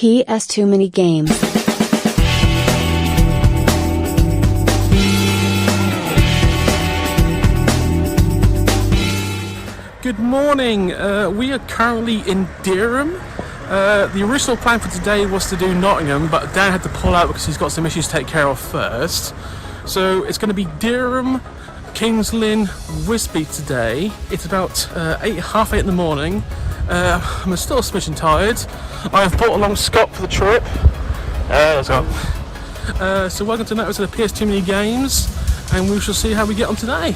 PS2MANYGAMES. Good morning. We are currently in Durham. The original plan for today was to do Nottingham, but Dan had to pull out because he's got some issues to take care of first. So it's going to be Durham, Kings Lynn, Wisby today. It's about half eight in the morning. I'm still a smidgen tired. I have brought along Scott for the trip. Let's go. So welcome to the PS2MANYGAMES, and we shall see how we get on today.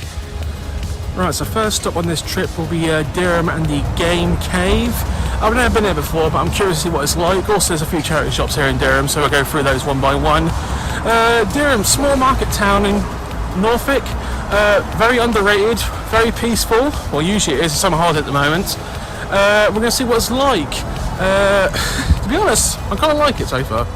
Right, so first stop on this trip will be Durham and the Game Cave. I've never been there before, but I'm curious to see what it's like. Also, there's a few charity shops here in Durham, so we'll go through those one by one. Durham, small market town in Norfolk. Very underrated, very peaceful. Well, usually it is. It's summer holiday at the moment. We're going to see what it's like. To be honest, I kind of like it so far.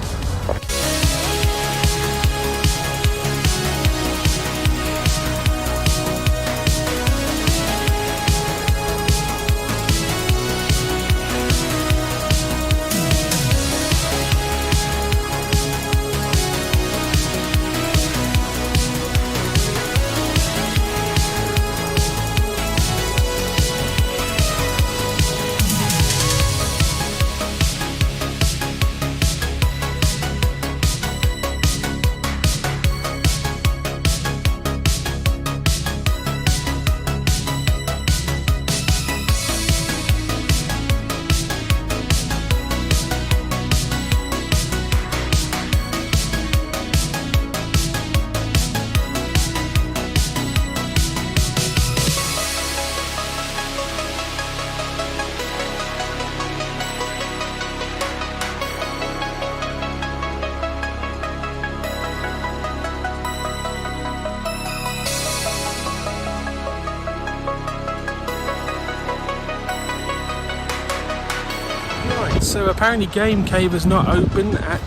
So apparently Game Cave is not open at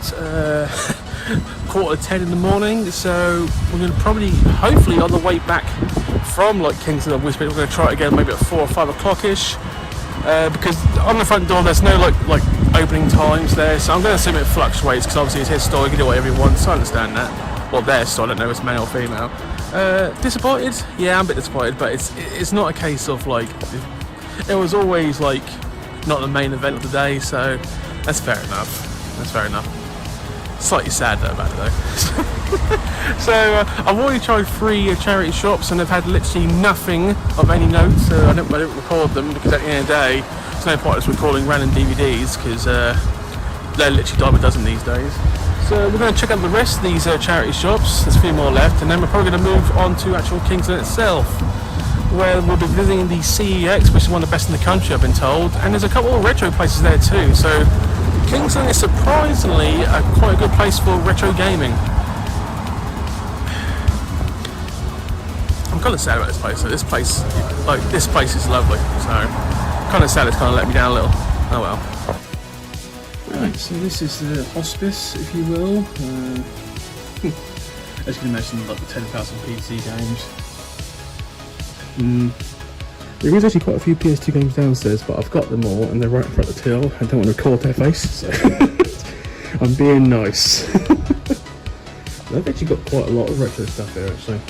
10:15 in the morning, so we're going to probably, hopefully on the way back from like Kingston or Wisby, we're going to try it again maybe at 4 or 5 o'clock-ish, because on the front door there's no like opening times there, so I'm going to assume it fluctuates because obviously it's his store, he can do whatever he wants, so I understand that. Well, their store, I don't know if it's male or female. Disappointed? Yeah, I'm a bit disappointed, but it's not a case of like, it was always like not the main event of the day, so that's fair enough. That's fair enough. Slightly sad though about it though. So I've already tried 3 charity shops and they've had literally nothing of any note, so I don't record them because at the end of the day there's no point in us recording random DVDs because they're literally dime a dozen these days. So we're going to check out the rest of these charity shops. There's a few more left, and then we're probably going to move on to actual Kings Lynn itself, where we'll be visiting the CEX, which is one of the best in the country, I've been told, and there's a couple of retro places there too, so Kings Lynn is surprisingly quite a good place for retro gaming. I'm kind of sad about this place, so this place is lovely, so kind of sad it's kind of let me down a little. Oh well. Right, so this is the hospice, if you will. As you can imagine, like the 10,000 PC games. There is actually quite a few PS2 games downstairs, but I've got them all and they're right in front of the till. I don't want to record their face, so I'm being nice. They've actually got quite a lot of retro stuff here actually.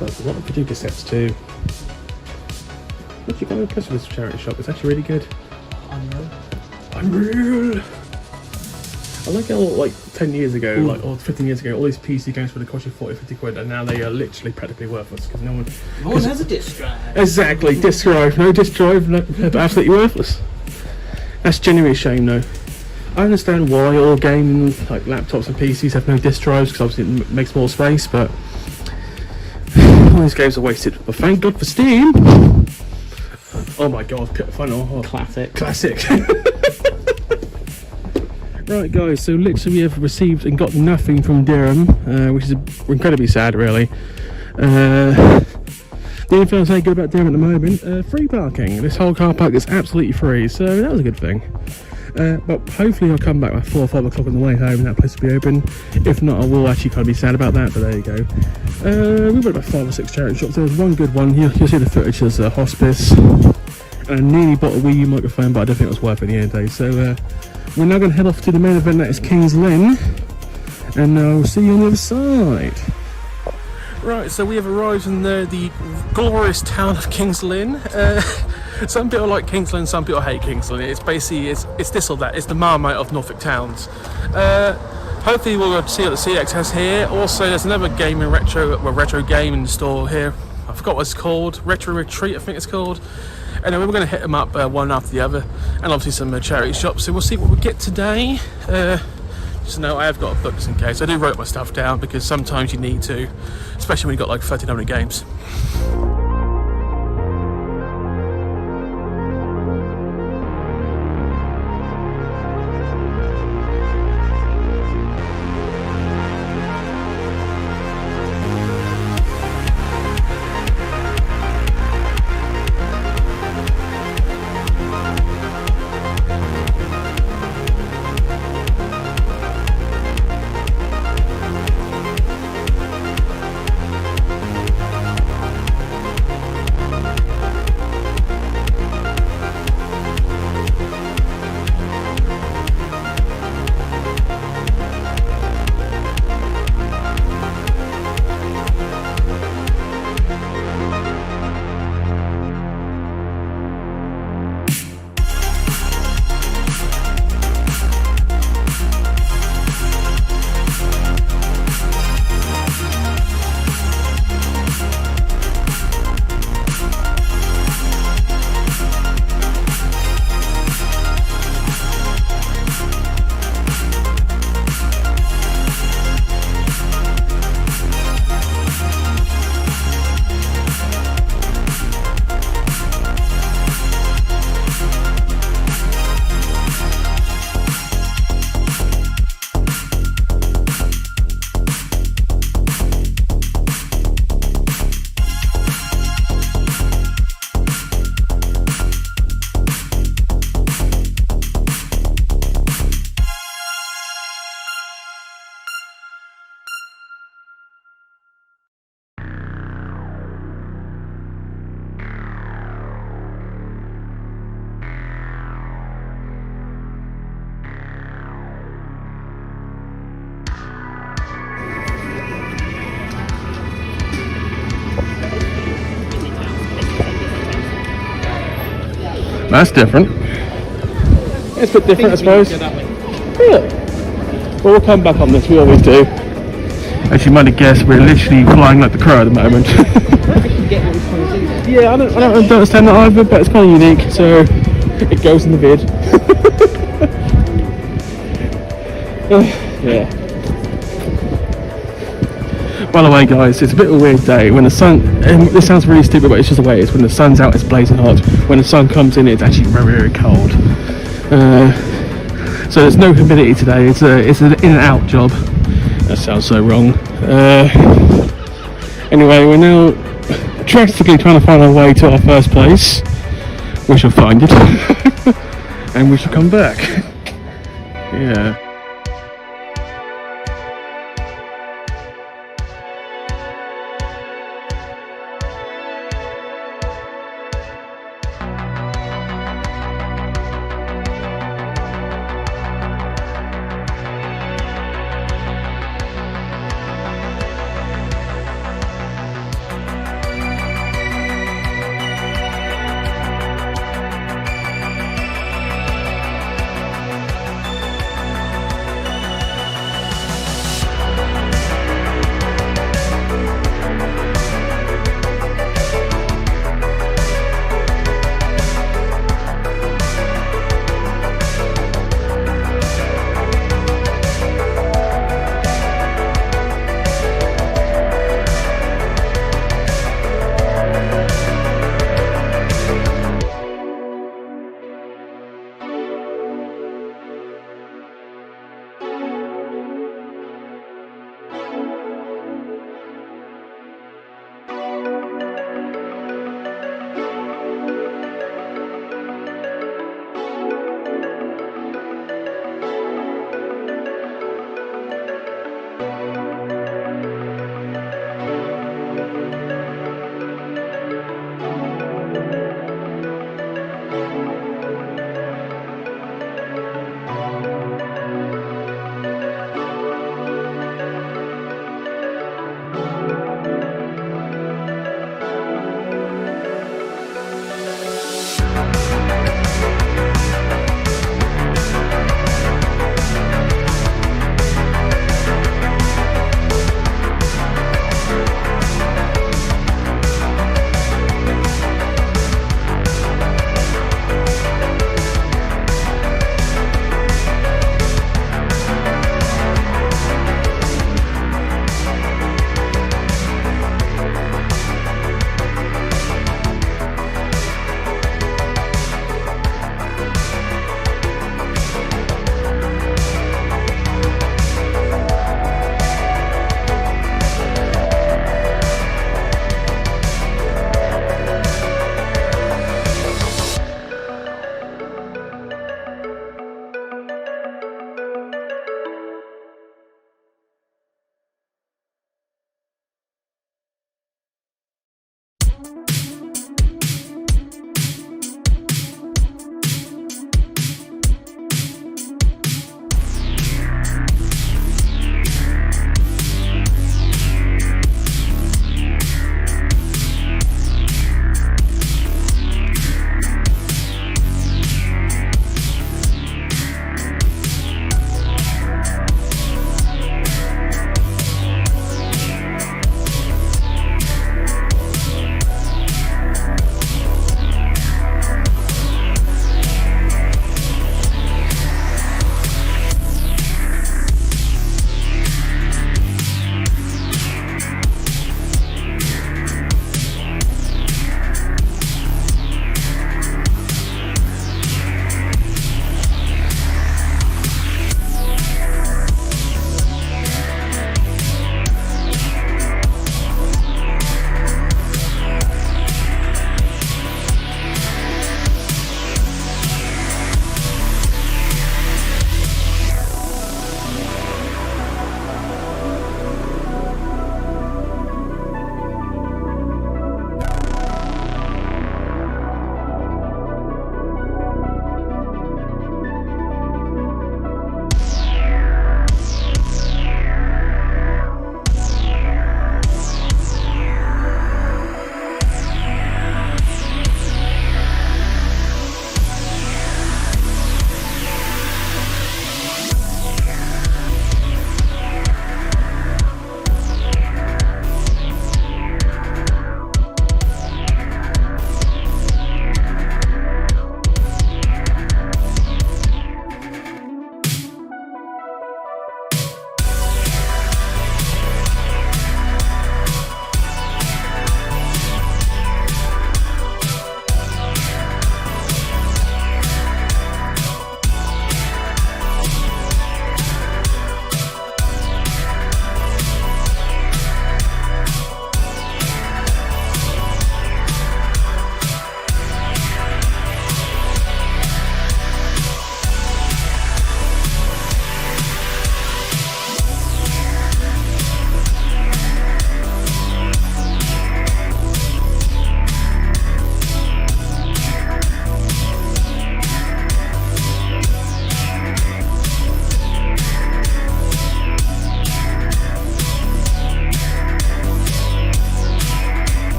But a lot of video cassettes too. I'm actually kind of impressed with this charity shop, it's actually really good. Unreal! I like how like 10 years ago, or 15 years ago, all these PC games would have cost you 40-50 quid, and now they are literally practically worthless because no one has a disc drive. Exactly, disc drive, no disc drive, no, absolutely worthless. That's genuinely a shame though. I understand why all gaming like laptops and PCs have no disc drives because obviously it makes more space, but all these games are wasted. But thank God for Steam! Oh my god, final. Classic. Right guys, so literally we have received and got nothing from Durham, which is incredibly sad really. The only thing I'll say good about Durham at the moment, free parking. This whole car park is absolutely free, so that was a good thing. But hopefully I'll come back by 4 or 5 o'clock on the way home and that place will be open. If not, I will actually kind of be sad about that, but there you go. We went about 5 or 6 charity shops. There was one good one, you'll see the footage, there's a hospice. and I nearly bought a Wii U microphone, but I don't think it was worth it at the end of the day. So we're now going to head off to the main event, that is Kings Lynn, and we'll see you on the other side. Right, so we have arrived in the glorious town of Kings Lynn. Some people like Kings Lynn, some people hate Kings Lynn. It's basically, it's this or that. It's the Marmite of Norfolk towns. Hopefully we'll see what the CEX has here. Also, there's another retro game in the store here. I forgot what it's called. Retro Retreat, I think it's called. Anyway, we're going to hit them up one after the other, and obviously some charity shops. So we'll see what we get today. Just know I have got a book just in case. I do write my stuff down because sometimes you need to, especially when you've got like 1,300 games. That's different. It's a bit different, I suppose. Yeah. Well, we'll come back on this, we always do. As you might have guessed, we're literally flying like the crow at the moment. Yeah, I don't understand that either, but it's kind of unique, so it goes in the vid. Yeah. By the way, guys, it's a bit of a weird day when the sun, and this sounds really stupid, but it's just the way it is. When the sun's out, it's blazing hot. When the sun comes in, it's actually very, very cold. So there's no humidity today. It's an in and out job. That sounds so wrong. Anyway, we're now drastically trying to find our way to our first place. We shall find it. And we shall come back. Yeah.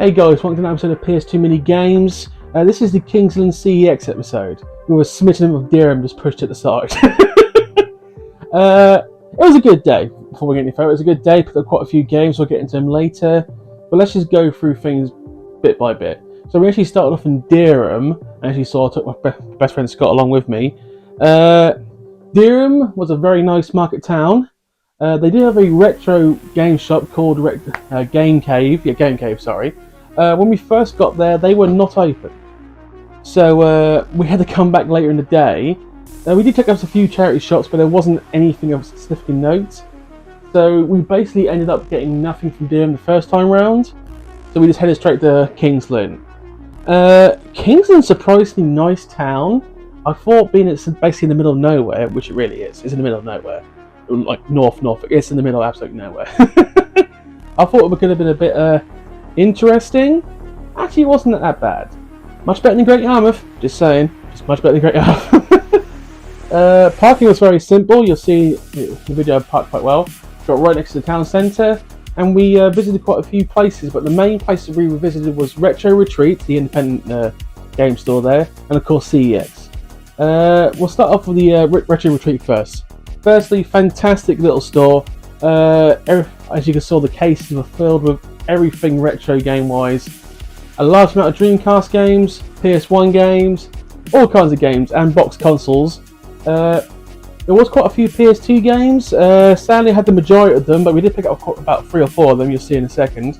Hey guys, welcome to an episode of PS2 Mini Games. This is the Kings Lynn CEX episode. We were smitten with Dirham, just pushed at the side. It was a good day. Before we get any further, it was a good day. Picked up quite a few games. We'll get into them later. But let's just go through things bit by bit. So we actually started off in Dirham. As you saw, I took my best friend Scott along with me. Dirham was a very nice market town. They do have a retro game shop called Game Cave. Yeah, Game Cave, sorry. When we first got there, they were not open. So we had to come back later in the day. We did check out a few charity shops, but there wasn't anything of significant note. So we basically ended up getting nothing from Durham the first time round. So we just headed straight to Kings Lynn. Kings Lynn's a surprisingly nice town. I thought being it's basically in the middle of nowhere, which it really is. It's in the middle of nowhere. Like Norfolk. It's in the middle of absolutely nowhere. I thought it could have been a bit interesting. Actually, it wasn't that bad. Much better than Great Yarmouth. Just saying. Just much better than Great Yarmouth. Parking was very simple. You'll see the video parked quite well. Got right next to the town centre. And we visited quite a few places. But the main places we visited was Retro Retreat, the independent game store there. And of course CEX. We'll start off with the Retro Retreat first. Firstly, fantastic little store. As you can see, the cases were filled with everything retro game-wise. A large amount of Dreamcast games, PS1 games, all kinds of games, and box consoles. There was quite a few PS2 games. Sadly, I had the majority of them, but we did pick up about 3 or 4 of them. You'll see in a second.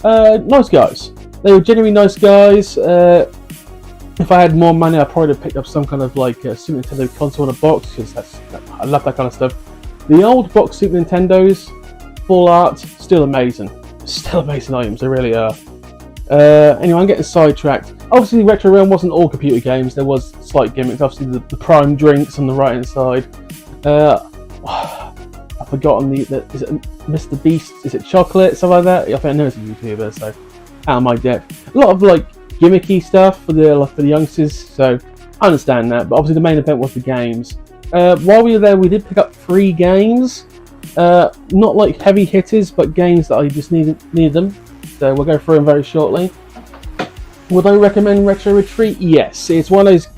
Nice guys. They were genuinely nice guys. If I had more money, I probably would have picked up some kind of like Super Nintendo console in a box, because I love that kind of stuff. The old box Super Nintendos, full art, still amazing. Still amazing items, they really are. Anyway, I'm getting sidetracked. Obviously, Retro Realm wasn't all computer games. There was slight gimmicks. Obviously, the Prime drinks on the right hand side. I've forgotten is it Mr. Beast? Is it chocolate? Something like that. I think I know it's a YouTuber, so out of my depth. A lot of like gimmicky stuff for the youngsters, so I understand that. But obviously, the main event was the games. While we were there, we did pick up 3 games. Not like heavy hitters, but games that I just needed them. So we'll go through them very shortly. Would I recommend Retro Retreat? Yes. It's one of those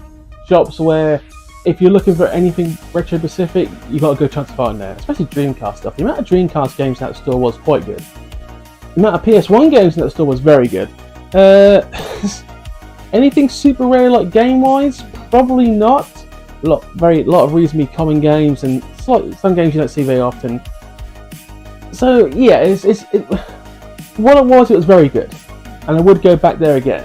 shops where if you're looking for anything retro specific, you've got a good chance to find there. Especially Dreamcast stuff. The amount of Dreamcast games in that store was quite good. The amount of PS1 games in that store was very good. Anything super rare like game-wise? Probably not. A lot of reasonably common games, and some games you don't see very often. So yeah, what it was very good, and I would go back there again.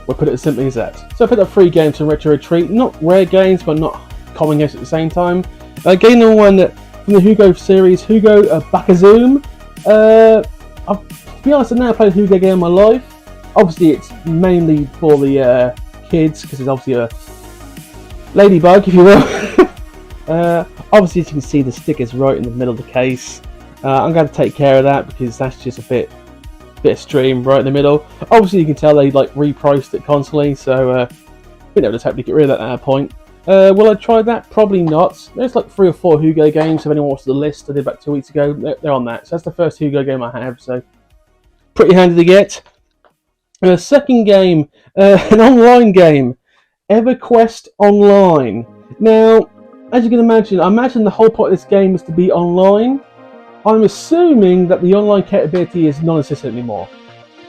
We'll put it as simply as that. So I picked up 3 games from Retro Retreat, not rare games, but not common games at the same time. Again, the one from the Hugo series, Hugo Bakazoom. To be honest, I've never played a Hugo game in my life. Obviously, it's mainly for the kids, because it's obviously a ladybug, if you will. Obviously, as you can see, the sticker's right in the middle of the case. I'm going to take care of that because that's just a bit extreme, right in the middle. Obviously, you can tell they like repriced it constantly, so we know just have to get rid of that at that point. Will I try that? Probably not. There's like 3 or 4 Hugo games. If anyone wants the list I did about 2 weeks ago, they're on that. So that's the first Hugo game I have. So pretty handy to get. Second game, an online game, EverQuest Online. Now, as you can imagine, I imagine the whole point of this game is to be online. I'm assuming that the online capability is non-existent anymore.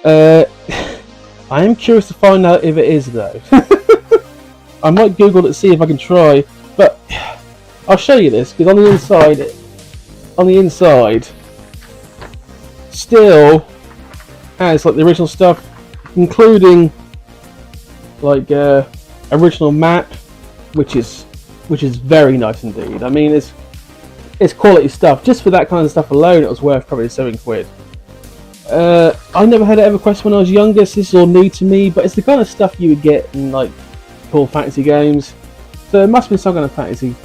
I am curious to find out if it is, though. I might Google it to see if I can try, but I'll show you this, because on the inside, still has like the original stuff, including like original map, which is very nice indeed. I mean, it's quality stuff. Just for that kind of stuff alone, it was worth probably £7. I never had an EverQuest when I was younger, so this is all new to me, but it's the kind of stuff you would get in like cool fantasy games. So it must be some kind of fantasy.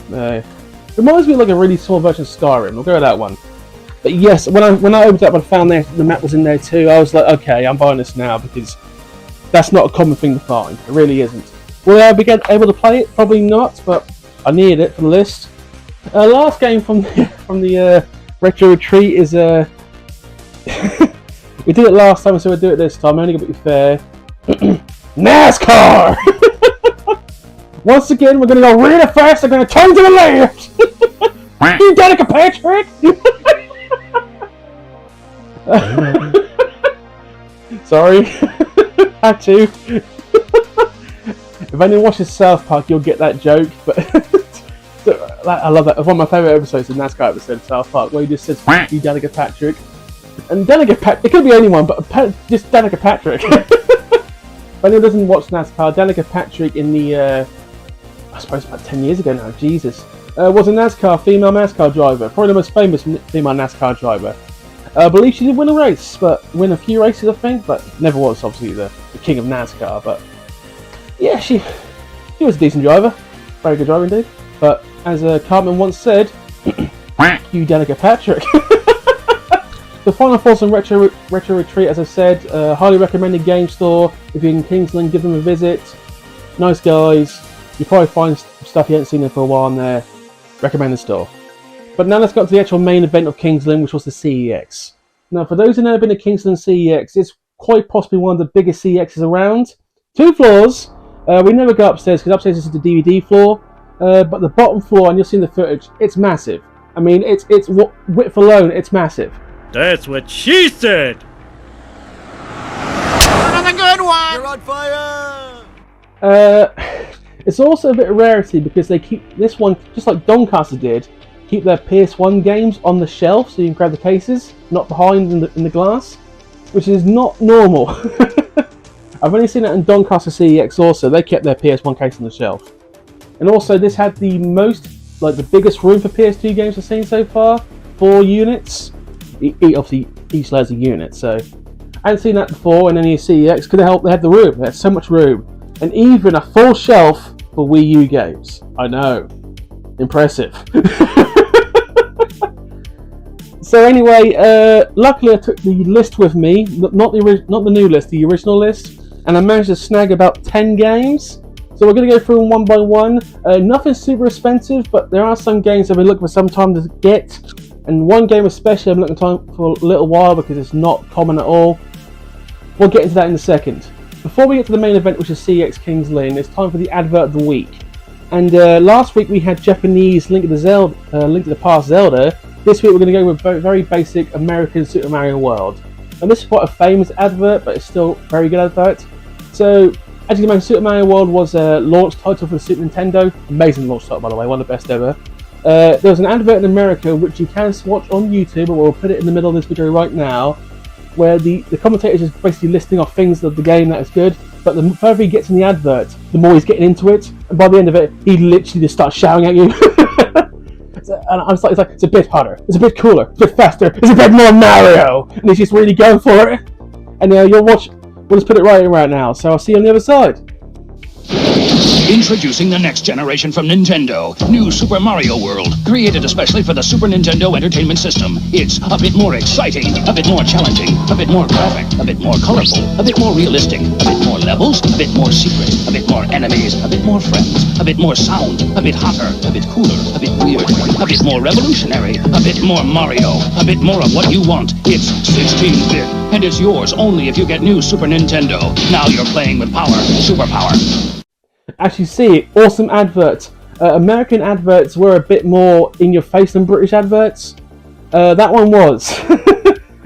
Reminds me of like a really small version of Skyrim. We'll go with that one. But yes, when I opened it up and found the map was in there too, I was like, okay, I'm buying this now, because that's not a common thing to find. It really isn't. Will I be able to play it? Probably not, but I needed it for the list. Last game from the Retro Retreat is We did it last time, so we'll do it this time. I'm only going to be fair. NASCAR! Once again, we're going to go really fast. We're going to turn to the left. You Danica Patrick! Sorry. Had to. If anyone watches South Park, you'll get that joke. But I love that. It's one of my favourite episodes, the NASCAR episode of South Park, where he just says, you Danica Patrick. And Danica Patrick, it could be anyone, but just Danica Patrick. If anyone doesn't watch NASCAR, Danica Patrick in the, I suppose about 10 years ago now, Jesus, was a female NASCAR driver, probably the most famous female NASCAR driver. I believe she did win a few races, I think, but never was obviously the king of NASCAR. But yeah, she was a decent driver, very good driver indeed. But as Cartman once said, you Danica Patrick. The final thoughts on Retro Retreat, as I said, highly recommended game store. If you're in Kings Lynn, give them a visit. Nice guys. You probably find stuff you haven't seen for a while in there. Recommend the store. But now let's go to the actual main event of Kings Lynn, which was the CEX. Now, for those who've never been to Kings Lynn CEX, it's quite possibly one of the biggest CEXs around. 2 floors. We never go upstairs because upstairs is the DVD floor. But the bottom floor, and you'll see in the footage, it's massive. I mean, it's width alone, it's massive. That's what she said! Another good one! You're on fire! It's also a bit of rarity because they keep this one, just like Doncaster did, keep their PS1 games on the shelf so you can grab the cases, not behind in the glass, which is not normal. I've only seen that in Doncaster CEX also. They kept their PS1 case on the shelf. And also this had the the biggest room for PS2 games I've seen so far. 4 units. Obviously each layer is a unit, so I hadn't seen that before in any CEX because they had the room. They had so much room. And even a full shelf for Wii U games. I know. Impressive. So anyway, luckily I took the list with me, not the new list, the original list, and I managed to snag about 10 games. So we're going to go through them one by one. Nothing super expensive, but there are some games I've been looking for some time to get, and one game especially I've been looking for a little while because it's not common at all. We'll get into that in a second. Before we get to the main event, which is CEX Kings Lynn, it's time for the advert of the week. And last week we had Japanese Link to the Past Zelda. This week we're going to go with very basic American Super Mario World. And this is quite a famous advert, but it's still a very good advert. So, as you can imagine, Super Mario World was a launch title for the Super Nintendo. Amazing launch title, by the way, one of the best ever. There was an advert in America which you can watch on YouTube, but we'll put it in the middle of this video right now, where the commentator is just basically listing off things of the game that is good, but the further he gets in the advert, the more he's getting into it, and by the end of it, he literally just starts shouting at you. And I was like, it's a bit harder, it's a bit cooler, it's a bit faster, it's a bit more Mario, and he's just really going for it. And you'll watch, we'll just put it right now, so I'll see you on the other side. Introducing the next generation from Nintendo, New Super Mario World, created especially for the Super Nintendo Entertainment System. It's a bit more exciting, a bit more challenging, a bit more graphic, a bit more colorful, a bit more realistic, a bit more levels, a bit more secret, a bit more enemies, a bit more friends, a bit more sound, a bit hotter, a bit cooler, a bit weird, a bit more revolutionary, a bit more Mario, a bit more of what you want. It's 16-bit, and it's yours only if you get New Super Nintendo. Now you're playing with power, superpower. As you see, awesome advert. American adverts were a bit more in your face than British adverts. That one was.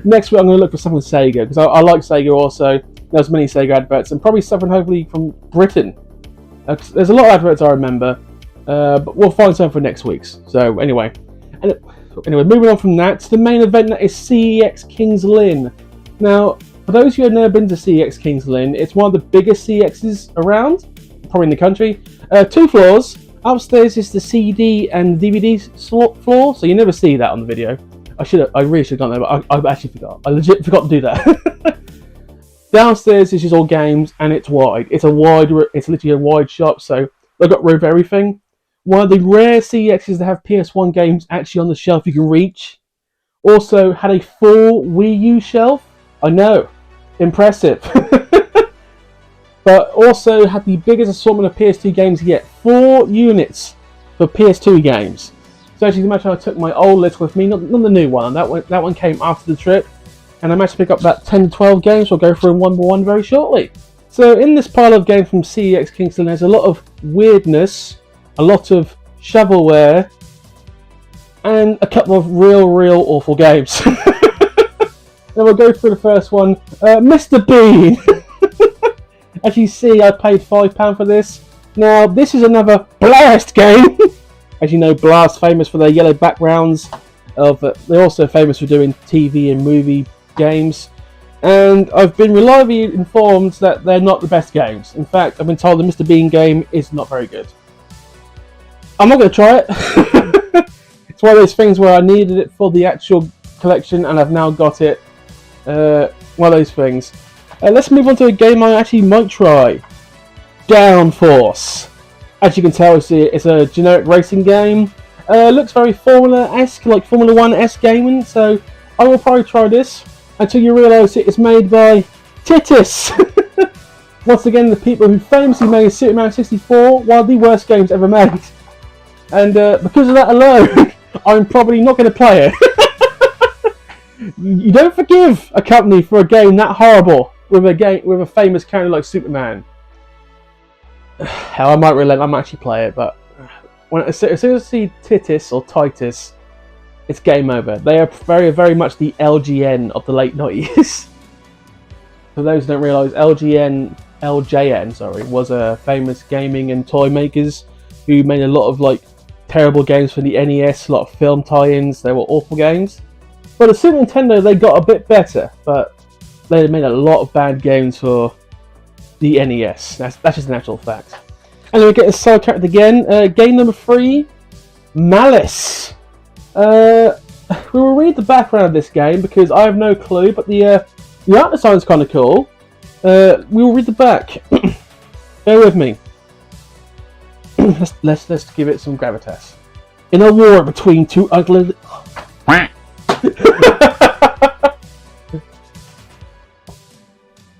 Next week I'm going to look for something Sega, because I like Sega also. There's many Sega adverts, and probably something hopefully from Britain. There's a lot of adverts I remember, but we'll find something for next week's. So anyway, moving on from that to the main event, that is CEX Kings Lynn. Now, for those who have never been to CEX Kings Lynn, it's one of the biggest CEXs around, probably in the country. 2 floors. Upstairs is the CD and DVD floor, so you never see that on the video. I really should have done that, but I actually forgot. I legit forgot to do that. Downstairs is just all games, and it's wide. It's literally a wide shop, so they've got room for everything. One of the rare CEXs that have PS1 games actually on the shelf you can reach. Also had a full Wii U shelf. I know, impressive. But also had the biggest assortment of PS2 games yet. 4 units for PS2 games. So as you can imagine, I took my old list with me, not the new one. That one came after the trip. and I managed to pick up about 10 to 12 games. We'll go through them one by one very shortly. So in this pile of games from CEX Kings Lynn, there's a lot of weirdness, a lot of shovelware, and a couple of real awful games. Then we'll go through the first one, Mr. Bean. As you see, I paid £5 for this. Now, this is another Blast game. As you know, Blast famous for their yellow backgrounds. They're also famous for doing TV and movie games. And I've been reliably informed that they're not the best games. In fact, I've been told the Mr. Bean game is not very good. I'm not going to try it. It's one of those things where I needed it for the actual collection and I've now got it. One of those things. Let's move on to a game I actually might try. Downforce. As you can tell, it's a generic racing game. Looks very Formula-esque, like Formula 1-esque gaming, so I will probably try this until you realise it is made by Titus. Once again, the people who famously made Superman 64, one of the worst games ever made. And because of that alone, I'm probably not going to play it. You don't forgive a company for a game that horrible with a famous character like Superman. Hell, I might relent. I might actually play it, but as soon as I see Titus or Titus, it's game over. They are very much the LGN of the late 90s. For those who don't realise, LJN, was a famous gaming and toy makers who made a lot of terrible games for the NES, a lot of film tie-ins. They were awful games. But the Super Nintendo, they got a bit better, but they made a lot of bad games for the NES. That's just an actual fact. And then we get a sidetracked again. Game number 3, Malice. We will read the background of this game because I have no clue, but the art design is kind of cool. We will read the back. Bear with me. let's give it some gravitas. In a war between two ugly.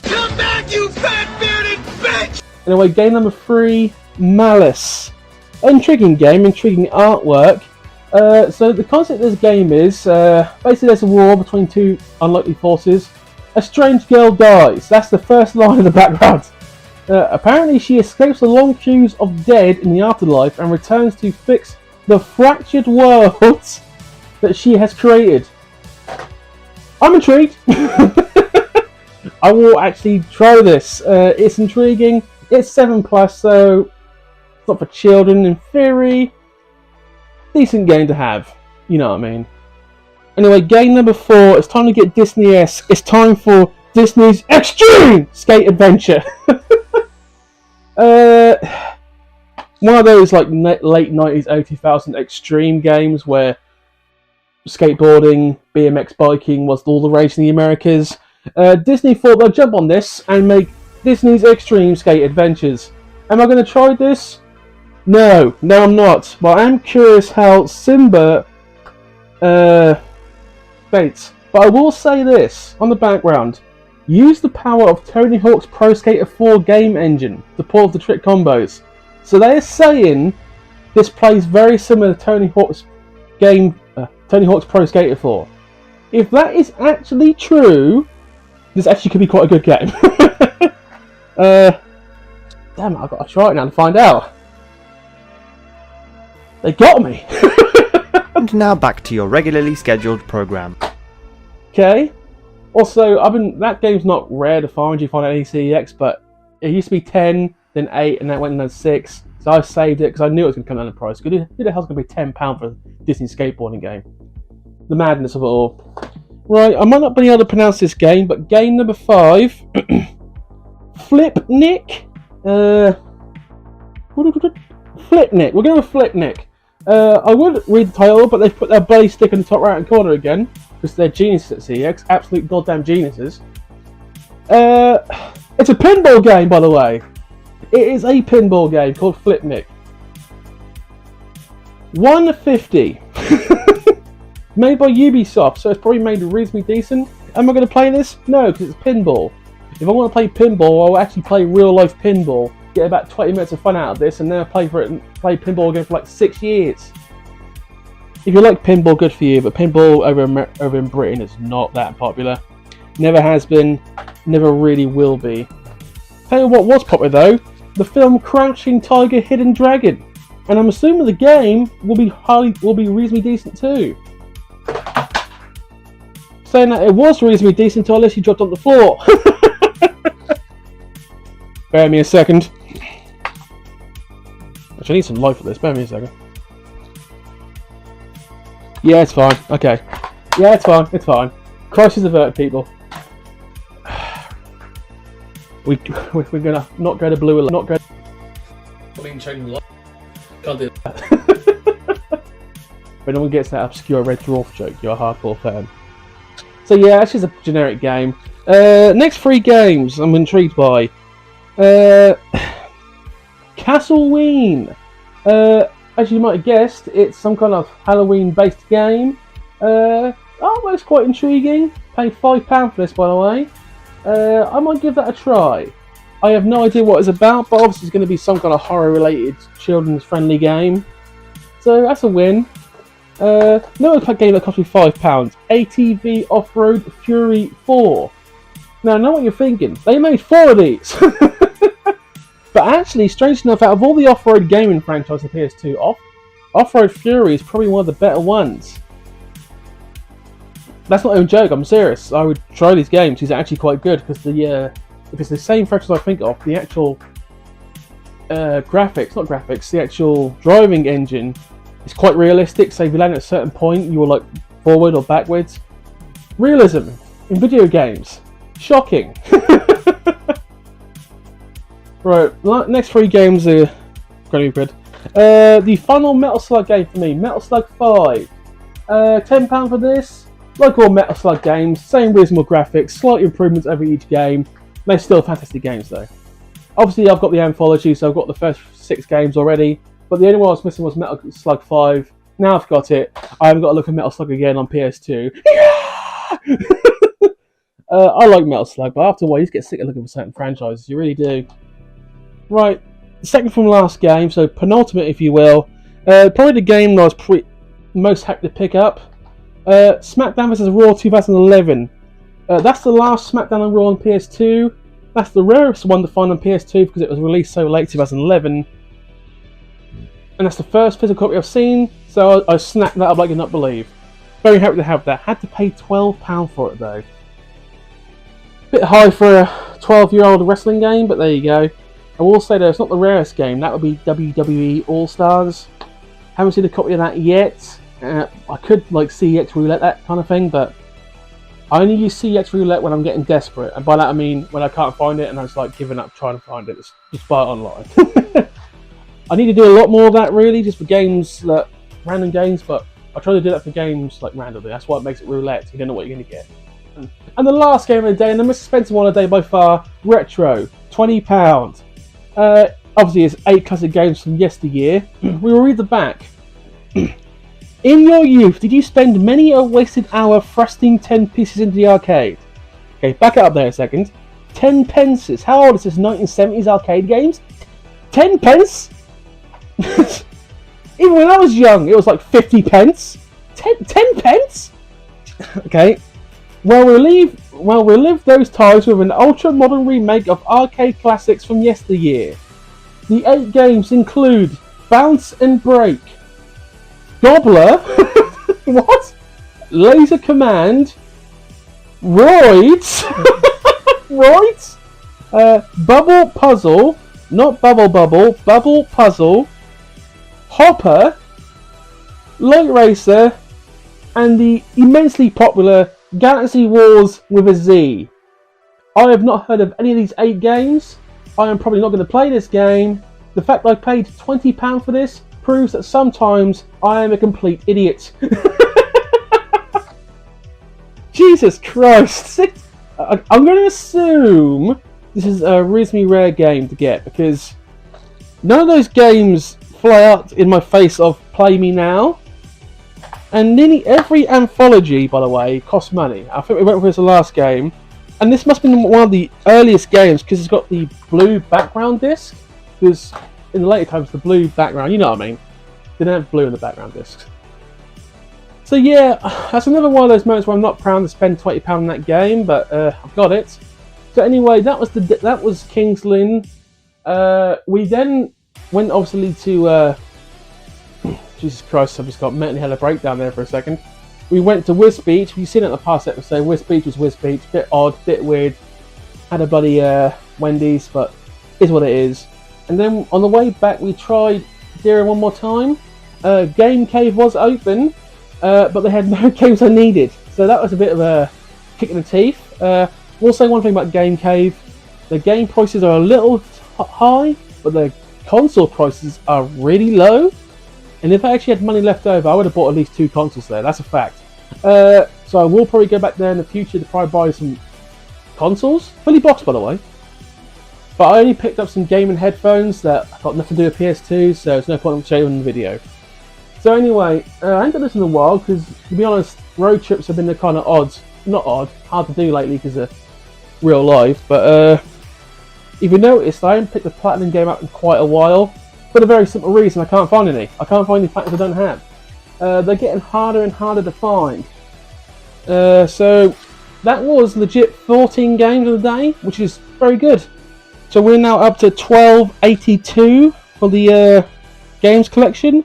Come back, you fat-bearded bitch! Anyway, game number 3, Malice. Intriguing game, intriguing artwork. So the concept of this game is, basically there's a war between two unlikely forces. A strange girl dies. That's the first line of the background. Apparently she escapes the long queues of dead in the afterlife and returns to fix the fractured world that she has created. I'm intrigued. I will actually try this. It's intriguing. It's 7+, so it's not for children in theory. Decent game to have. You know what I mean. Anyway, game number 4. It's time to get Disney-esque. It's time for Disney's Extreme Skate Adventure. One of those late 90s, early 2000s extreme games where skateboarding, BMX biking was all the rage in the Americas. Disney thought they'd jump on this and make Disney's Extreme Skate Adventures. Am I going to try this? No, I'm not. But I am curious how Simba skates. But I will say this on the background. Use the power of Tony Hawk's Pro Skater 4 game engine to pull off the trick combos. So they're saying this plays very similar to Tony Hawk's Pro Skater 4. If that is actually true, this actually could be quite a good game. Damn it, I've got to try it now to find out. They got me! And now back to your regularly scheduled program. Okay. Also, that game's not rare to find. You find any CEX, but it used to be 10, then 8, and then it went down to 6. So I saved it because I knew it was going to come down in price. Who the hell's going to pay £10 for a Disney skateboarding game? The madness of it all. Right, I might not be able to pronounce this game, but game number 5, Flipnik. Flipnik. We're going with Flipnik. I would read the title, but they've put their bloody stick in the top right hand corner again. Because they're geniuses at CEX. Absolute goddamn geniuses. It's a pinball game, by the way. It is a pinball game called Flipnik. $150. Made by Ubisoft, so it's probably made reasonably decent. Am I going to play this? No, because it's pinball. If I want to play pinball, I'll actually play real life pinball. Get about 20 minutes of fun out of this, and then I'll play pinball again for like 6 years. If you like pinball, good for you, but pinball over in Britain is not that popular. Never has been, never really will be. Tell you what was popular though, the film Crouching Tiger, Hidden Dragon, and I'm assuming the game will be reasonably decent too. Saying that it was reasonably decent until unless you dropped on the floor. Bear me a second. Actually, I need some light for this. Bear me a second. Yeah, it's fine. Okay. Yeah, it's fine. It's fine. Crisis averted, people. We're gonna not go to blue. Not go. I mean, changing the light. Can't do that. If anyone gets that obscure Red Dwarf joke, you're a hardcore fan. So yeah, that's just a generic game. Next 3 games I'm intrigued by. Castleween. As you might have guessed, it's some kind of Halloween-based game. That's quite intriguing. Paid £5 for this, by the way. I might give that a try. I have no idea what it's about, but obviously it's going to be some kind of horror-related, children's-friendly game. So that's a win. Another game that cost me £5. ATV Off-Road Fury 4. Now, I know what you're thinking. They made 4 of these. But actually, strange enough, out of all the off-road gaming franchises on PS2, Off-Road Fury is probably one of the better ones. That's not even a joke, I'm serious. I would try these games. These are actually quite good because if it's the same franchise I think of, the actual the actual driving engine is quite realistic. So if you land at a certain point, you will like forward or backwards. Realism in video games. Shocking. Right, next 3 games are going to be good. The final Metal Slug game for me, Metal Slug 5. £10 for this. Like all Metal Slug games, same reasonable graphics, slight improvements over each game. They're still fantastic games though. Obviously I've got the anthology, so I've got the first 6 games already, but the only one I was missing was Metal Slug 5. Now I've got it, I haven't got to look at Metal Slug again on PS2. I like Metal Slug, but after a while you just get sick of looking for certain franchises, you really do. Right, second from last game, so penultimate if you will. Probably the game that I was most happy to pick up. SmackDown vs. Raw 2011. That's the last SmackDown and Raw on PS2. That's the rarest one to find on PS2 because it was released so late 2011. And that's the first physical copy I've seen, so I snapped that up like you not believe. Very happy to have that. Had to pay £12 for it though. Bit high for a 12-year-old wrestling game, but there you go. I will say though, it's not the rarest game. That would be WWE All-Stars. Haven't seen a copy of that yet. I could like CEX roulette, that kind of thing, but I only use CEX roulette when I'm getting desperate, and by that I mean when I can't find it and I'm just like giving up trying to find it. Just buy it online. I need to do a lot more of that really, just for games that random games, but I try to do that for games like randomly. That's why it makes it roulette. You don't know what you're going to get. And the last game of the day, and the most expensive one of the day by far, Retro, £20. Obviously, it's 8 classic games from yesteryear. We will read the back. In your youth, did you spend many a wasted hour thrusting 10 pieces into the arcade? Okay, back it up there a second. 10 pences. How old is this? 1970s arcade games? 10 pence? Even when I was young, it was like 50 pence. 10 pence? Okay. Well, we'll relive those times with an ultra-modern remake of arcade classics from yesteryear. The 8 games include Bounce and Break, Gobbler, what? Laser Command, Roids, Roids, Bubble Puzzle, not Bubble Bubble, Bubble Puzzle, Hopper, Light Racer, and the immensely popular Galaxy Wars with a Z. I have not heard of any of these 8 games. I am probably not going to play this game. The fact that I paid £20 for this proves that sometimes I am a complete idiot. Jesus Christ. I'm going to assume this is a reasonably rare game to get because none of those games fly out in my face of play me now. And nearly every anthology, by the way, costs money. I think we went for this the last game. And this must have been one of the earliest games because it's got the blue background disc. Because in the later times, the blue background, you know what I mean. Didn't have blue in the background discs. So yeah, that's another one of those moments where I'm not proud to spend £20 on that game, but I've got it. So anyway, that was Kings Lynn. We then went obviously to Jesus Christ, I've just got mentally had a breakdown there for a second. We went to Whiz Beach. You've seen it in the past episode. Whiz Beach was Whiz Beach, bit odd, bit weird. Had a bloody Wendy's, but is what it is. And then on the way back, we tried Zero one more time. Game Cave was open, but they had no games I needed, so that was a bit of a kick in the teeth. We'll say one thing about Game Cave: the game prices are a little high, but the console prices are really low. And if I actually had money left over, I would have bought at least 2 consoles there. That's a fact. So I will probably go back there in the future to probably buy some consoles, fully boxed by the way. But I only picked up some gaming headphones that I've got nothing to do with PS2, so there's no point in showing in the video. So anyway, I ain't done this in a while because, to be honest, road trips have been the kind of hard to do lately because of real life. But if you noticed, I haven't picked a platinum game up in quite a while for the very simple reason I can't find any. I can't find any platinums I don't have. They're getting harder and harder to find. So that was legit 14 games of the day, which is very good. So we're now up to 1282 for the games collection.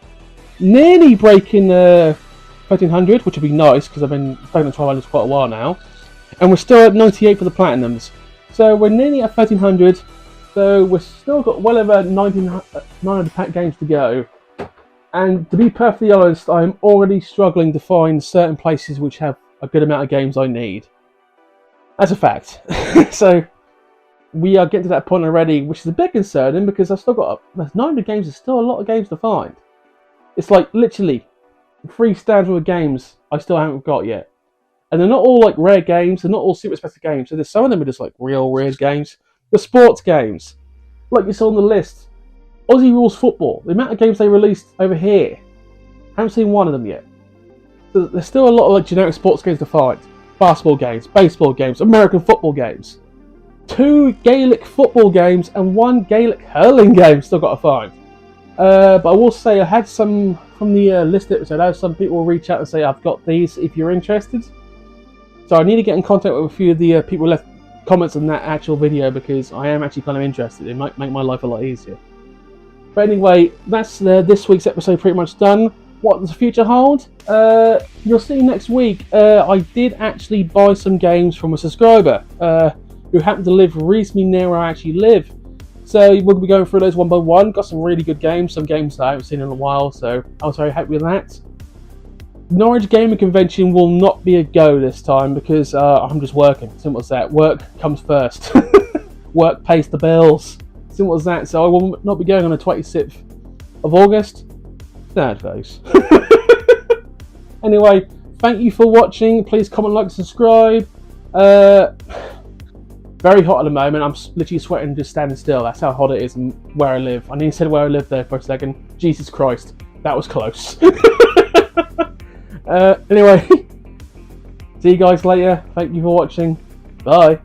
Nearly breaking 1300, which would be nice because I've been playing the 1200s for quite a while now. And we're still at 98 for the platinums. So we're nearly at 1300. So we've still got well over 900 pack games to go. And to be perfectly honest, I'm already struggling to find certain places which have a good amount of games I need. That's a fact. So we are getting to that point already, which is a bit concerning because I've still got 900 games. Is still a lot of games to find. It's like literally 3 stands worth of games I still haven't got yet, and they're not all like rare games. They're not all super special games. So there's some of them are just like real weird games. The sports games, like you saw on the list, Aussie Rules Football. The amount of games they released over here, haven't seen one of them yet. So there's still a lot of like generic sports games to find. Basketball games, baseball games, American football games. 2 Gaelic football games and 1 Gaelic hurling game still got to find. But I will say I had some from the list episode. I had some people reach out and say I've got these if you're interested. So I need to get in contact with a few of the people who left comments on that actual video because I am actually kind of interested. It might make my life a lot easier. But anyway, that's this week's episode pretty much done. What does the future hold? You'll see next week. I did actually buy some games from a subscriber who happened to live reasonably near where I actually live. So we'll be going through those one by one. Got some really good games, some games that I haven't seen in a while, so I was very happy with that. Norwich Gaming Convention will not be a go this time because I'm just working. Simple as that. Work comes first. Work pays the bills. Simple as that. So I will not be going on the 26th of August. Sad face. Anyway, thank you for watching. Please comment, like, subscribe. Very hot at the moment. I'm literally sweating just standing still. That's how hot it is and where I live. I nearly said where I live there for a second. Jesus Christ. That was close. Anyway, see you guys later. Thank you for watching. Bye.